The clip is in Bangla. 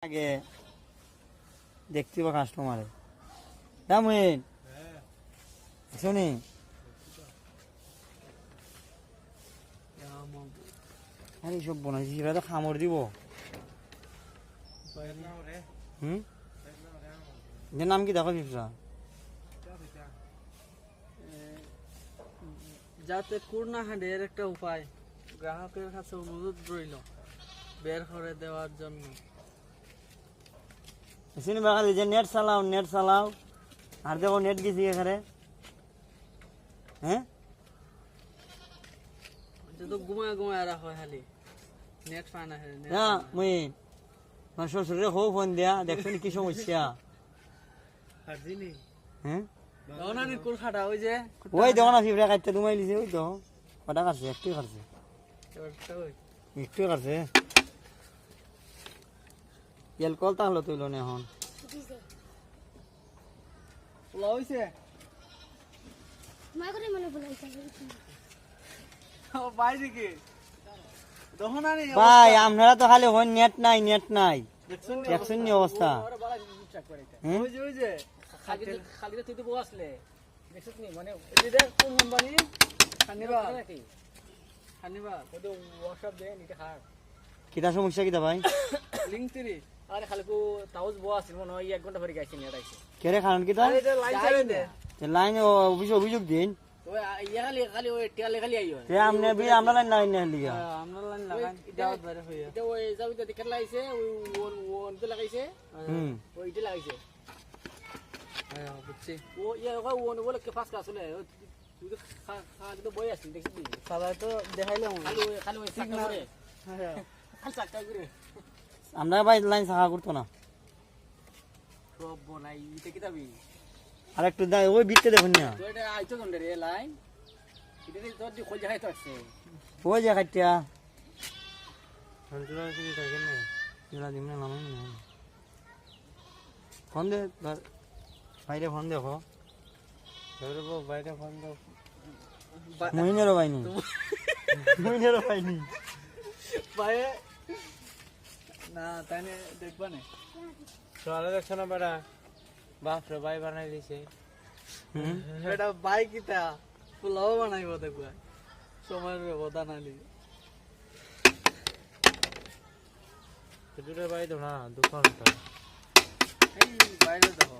আগে দেখতে বা কাস্টমারে দামুন শুনি আরে সব বানাইছি সেটা তো খামর দিব এর নাম কি দেখো ফিফরা যাতে কুরনা হাঁড়ের একটা উপায় গ্রাহকের কাছে অনুরোধ রইল বের করে দেওয়ার জন্য। শুনি বাঙালি যে নেট চালাও আর দেখো নেট গেছি এখানে হ্যাঁ তো ঘুমায় রাখো খালি নেট পায় না হ্যাঁ মুই আমার শ্বশুরে হোক ফোন দিয়া দেখছেন কি সমস্যা হ্যাঁ কোন খাটা ওই যে ওই দেখো না ফিফরা কাটতে দুমাই লিছে ওই তো কটা কাটছে একটু কাটছে একটু কাটছে এল কল তাহলে তুইল না এখন পোলা হইছে বাইরে কি তখন আনি ভাই আপনারা তো খালি হন নেট নাই দেখছেন নি অবস্থা হুম? ওই যে খালিতে তুই তো বসলে দেখছিস নি মানে এটা কোন কোম্পানি খানিবা ওদের ওয়ার্কশপ দে নিতে খার কিটা সমস্যা কিটা ভাই লিংক 3 আরে খালি কো তাউজ বস মনে হয় 1 ঘন্টা পরে গাইছে নিয়ে আইছে কেরে খান কিটা আরে এটা লাইন চালাই দে লাইন অভিযোগ দিন ওই খালি ওই টিয়ালে খালি আইও তে আমনে বি আমরা লাইন নাই না লিগা আমরা লাইন লাগাই দাওয়াত বাইরে হইয়া এটা ওই যাবিতে দিকে লাগাইছে ওই ওন তে লাগাইছে হুম ওইটা লাগাইছে হ্যাঁ বুঝছি ও ওন বলে কে ফাস কাছে তুই তো খালি তো বই আসছিস দেখছিস সাদা তো দেখাইলাম খালি ওই সিগন্যাল করে হ্যাঁ খালি চাকা করে আমরা ভাই লাইন সাহা করতো না সব বনাই এটা কি দাবি আর একটু ওই বিটতে দেখুন না তো এটা আইতো কোন রে লাইন এটা তো দি খোঁজ দেখাই তো আছে ওই যে কাটিয়া হন্তুরা কি থাকে না এলা দিমনা নামাই না ফোন দে বাইরে ফোন দেখো বাইরে ফোন দাও মহিনেরও পাইনি ভাই না তাইনে দেখবা না সোয়ালে দেখছো না বেটা বাপরে ভাই বানাই দিছে এটা বাইক কিটা পোলাও বানাইব দেখবা সময়ের ব্যবধান আনি দুটো ভাই তো না দোকান এই বাইরে দেখো